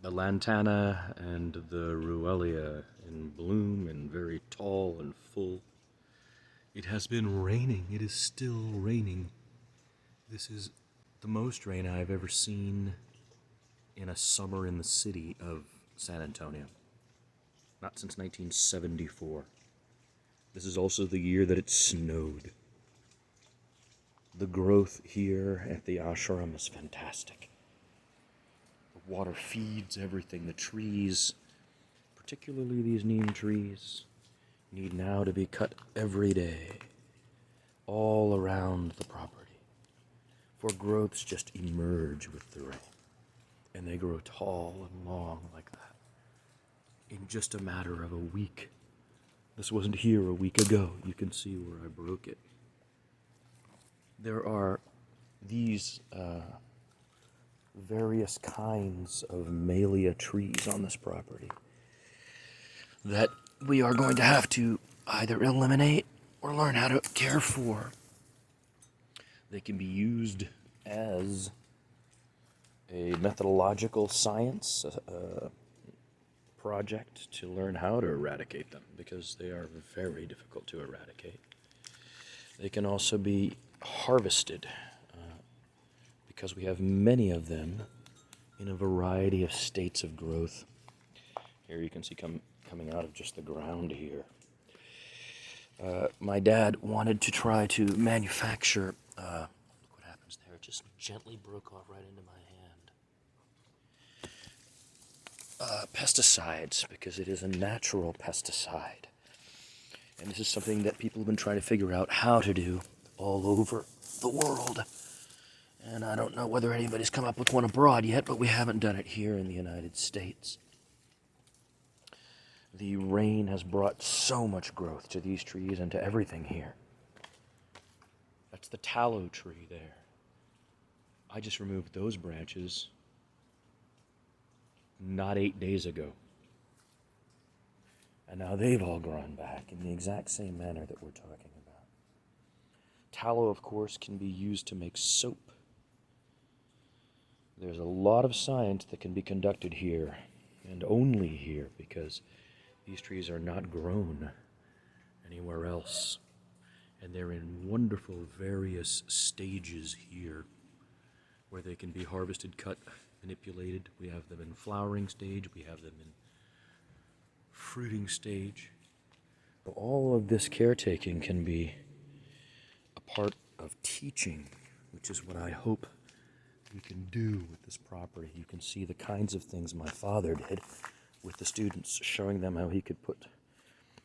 the lantana and the ruellia in bloom and very tall and full. It has been raining. It is still raining. This is the most rain I've ever seen in a summer in the city of San Antonio. Not since 1974. This is also the year that it snowed. The growth here at the Ashram is fantastic. The water feeds everything. The trees, particularly these neem trees, need now to be cut every day, all around the property. For growths just emerge with the rain, and they grow tall and long like that in just a matter of a week. This wasn't here a week ago. You can see where I broke it. There are these various kinds of Malia trees on this property that we are going to have to either eliminate or learn how to care for. They can be used as a methodological science project to learn how to eradicate them, because they are very difficult to eradicate. They can also be harvested because we have many of them in a variety of states of growth. Here you can see coming out of just the ground here. My dad wanted to try to manufacture, look what happens there, it just gently broke off right into my hand. Pesticides, because it is a natural pesticide. And this is something that people have been trying to figure out how to do all over the world. And I don't know whether anybody's come up with one abroad yet, but we haven't done it here in the United States. The rain has brought so much growth to these trees and to everything here. That's the tallow tree there. I just removed those branches not 8 days ago. And now they've all grown back in the exact same manner that we're talking about. Tallow, of course, can be used to make soap. There's a lot of science that can be conducted here, and only here, because these trees are not grown anywhere else. And they're in wonderful various stages here, where they can be harvested, cut, manipulated. We have them in flowering stage, we have them in fruiting stage. But all of this caretaking can be a part of teaching, which is what I hope we can do with this property. You can see the kinds of things my father did with the students, showing them how he could put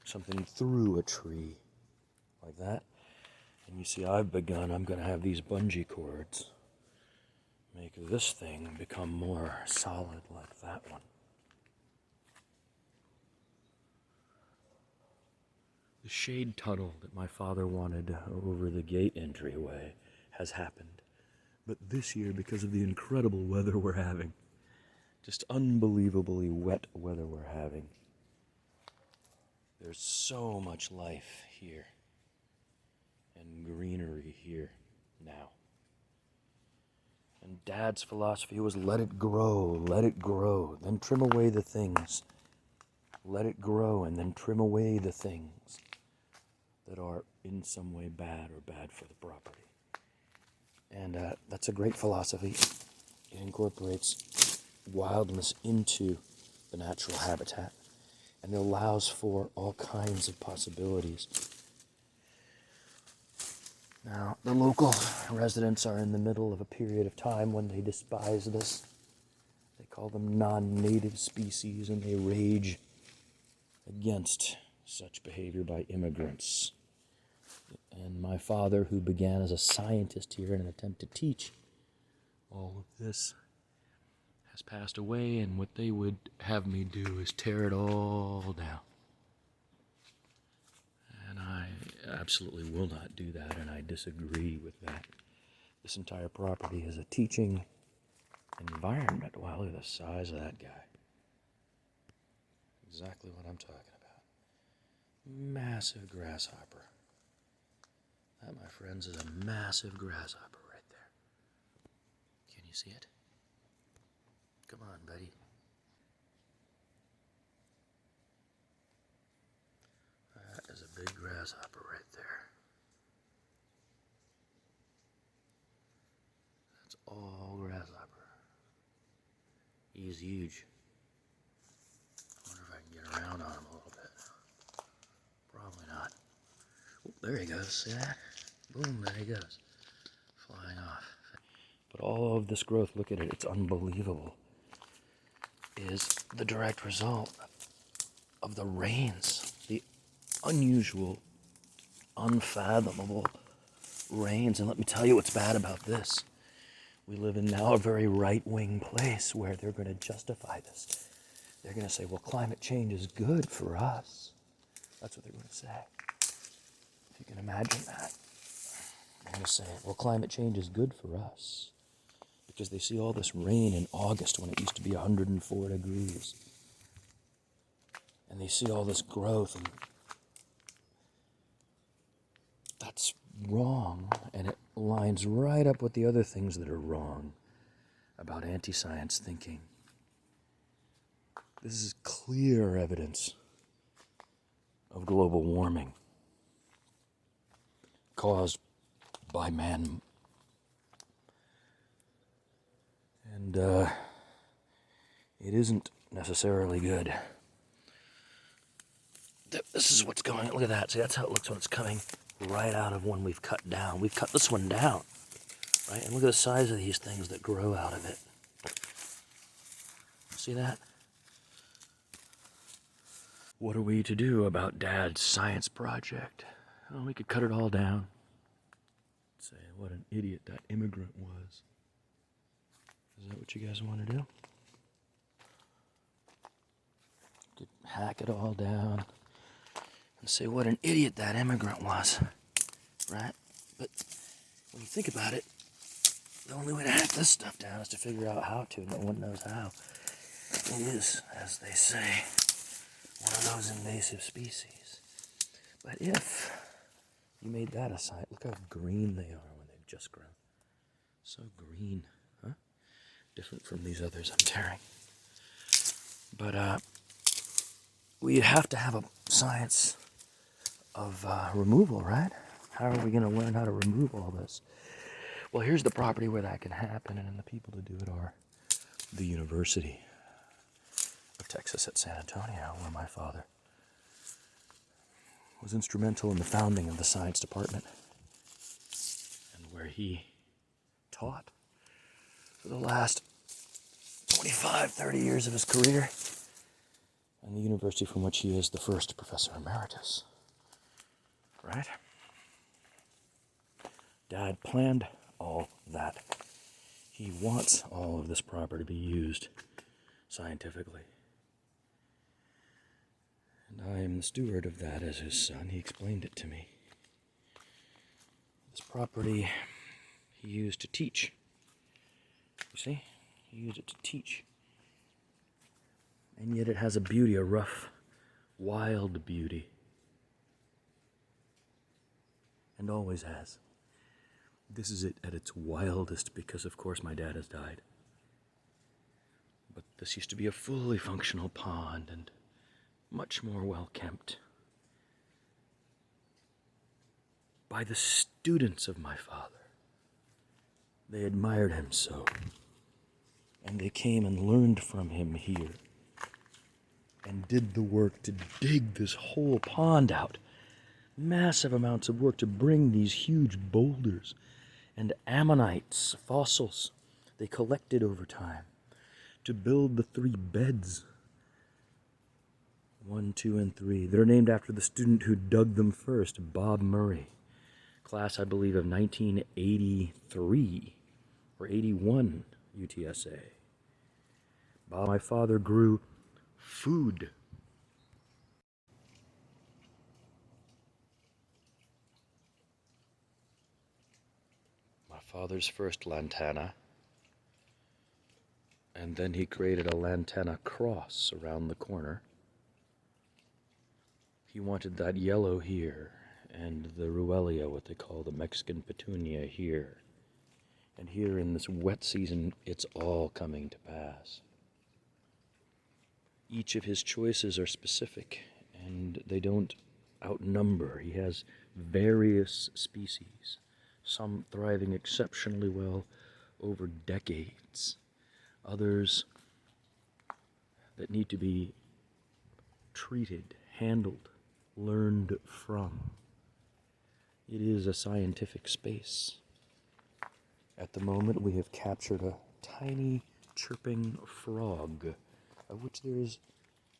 something through a tree like that. And you see I'm going to have these bungee cords make this thing become more solid like that one. The shade tunnel that my father wanted over the gate entryway has happened. But this year, because of the incredible weather we're having, just unbelievably wet weather we're having, there's so much life here and greenery here now. And Dad's philosophy was let it grow, then trim away the things. Let it grow and then trim away the things that are in some way bad or bad for the property. And that's a great philosophy. It incorporates wildness into the natural habitat, and it allows for all kinds of possibilities. Now, the local residents are in the middle of a period of time when they despise this. They call them non-native species, and they rage against such behavior by immigrants. And my father, who began as a scientist here in an attempt to teach all of this, has passed away, and what they would have me do is tear it all down. And I absolutely will not do that, and I disagree with that. This entire property is a teaching environment. Wow, look at the size of that guy. Exactly what I'm talking about. Massive grasshopper. That, my friends, is a massive grasshopper right there. Can you see it? Come on, buddy. grasshopper right there. That's all grasshopper. He's huge. I wonder if I can get around on him a little bit. Probably not. Oh, there he goes. See that? Boom, there he goes. Flying off. But all of this growth, look at it, it's unbelievable, is the direct result of the rains. The unusual, unfathomable rains. And let me tell you what's bad about this. We live in now a very right-wing place where they're going to justify this. They're going to say, well, climate change is good for us. That's what they're going to say. If you can imagine that. They're going to say, well, climate change is good for us. Because they see all this rain in August when it used to be 104 degrees. And they see all this growth, and that's wrong, and it lines right up with the other things that are wrong about anti-science thinking. This is clear evidence of global warming caused by man. And it isn't necessarily good. This is what's going on. Look at that. See, that's how it looks when it's coming right out of one we've cut down. We've cut this one down, right? And look at the size of these things that grow out of it. See that? What are we to do about Dad's science project? Well, we could cut it all down. Say what an idiot that immigrant was. Is that what you guys want to do? Could hack it all down and say what an idiot that immigrant was, right? But when you think about it, the only way to hack this stuff down is to figure out how to. No one knows how. It is, as they say, one of those invasive species. But if you made that a site, look how green they are when they've just grown. So green, huh? Different from these others I'm tearing. But we have to have a science of removal, right? How are we going to learn how to remove all this? Well, here's the property where that can happen, and the people to do it are the University of Texas at San Antonio, where my father was instrumental in the founding of the science department, and where he taught for the last 25, 30 years of his career, and the university from which he is the first professor emeritus. Right? Dad planned all that. He wants all of this property to be used scientifically. And I am the steward of that as his son. He explained it to me. This property he used to teach. You see? He used it to teach. And yet it has a beauty, a rough, wild beauty. And always has. This is it at its wildest because, of course, my dad has died. But this used to be a fully functional pond and much more well-kept by the students of my father. They admired him so. And they came and learned from him here and did the work to dig this whole pond out. Massive amounts of work to bring these huge boulders and ammonites, fossils they collected over time, to build the 3 beds, 1, 2, and 3. They're named after the student who dug them first, Bob Murray. Class, I believe, of 1983 or 81 UTSA. My father grew food. My father's first lantana, and then he created a lantana cross around the corner. He wanted that yellow here, and the Ruellia, what they call the Mexican petunia, here. And here in this wet season, it's all coming to pass. Each of his choices are specific, and they don't outnumber. He has various species, some thriving exceptionally well over decades, others that need to be treated, handled, learned from. It is a scientific space. At the moment, we have captured a tiny chirping frog, of which there is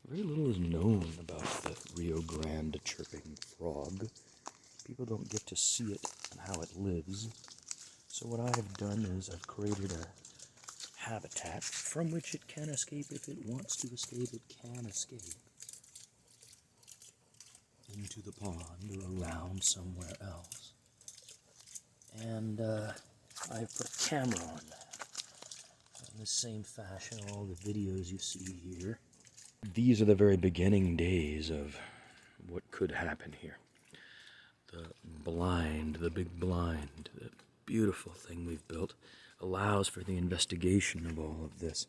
very little is known about the Rio Grande chirping frog. People don't get to see it and how it lives. So what I have done is I've created a habitat from which it can escape. If it wants to escape, it can escape into the pond or around somewhere else. And I've put a camera on in the same fashion, all the videos you see here. These are the very beginning days of what could happen here. The blind, the big blind, the beautiful thing we've built, allows for the investigation of all of this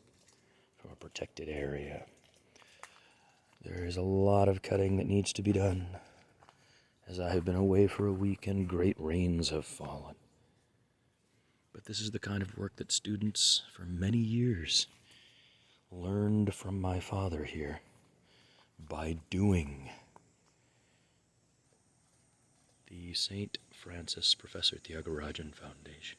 from a protected area. There is a lot of cutting that needs to be done, as I have been away for a week and great rains have fallen. But this is the kind of work that students for many years learned from my father here by doing. The St. Francis Professor Thiagarajan Foundation.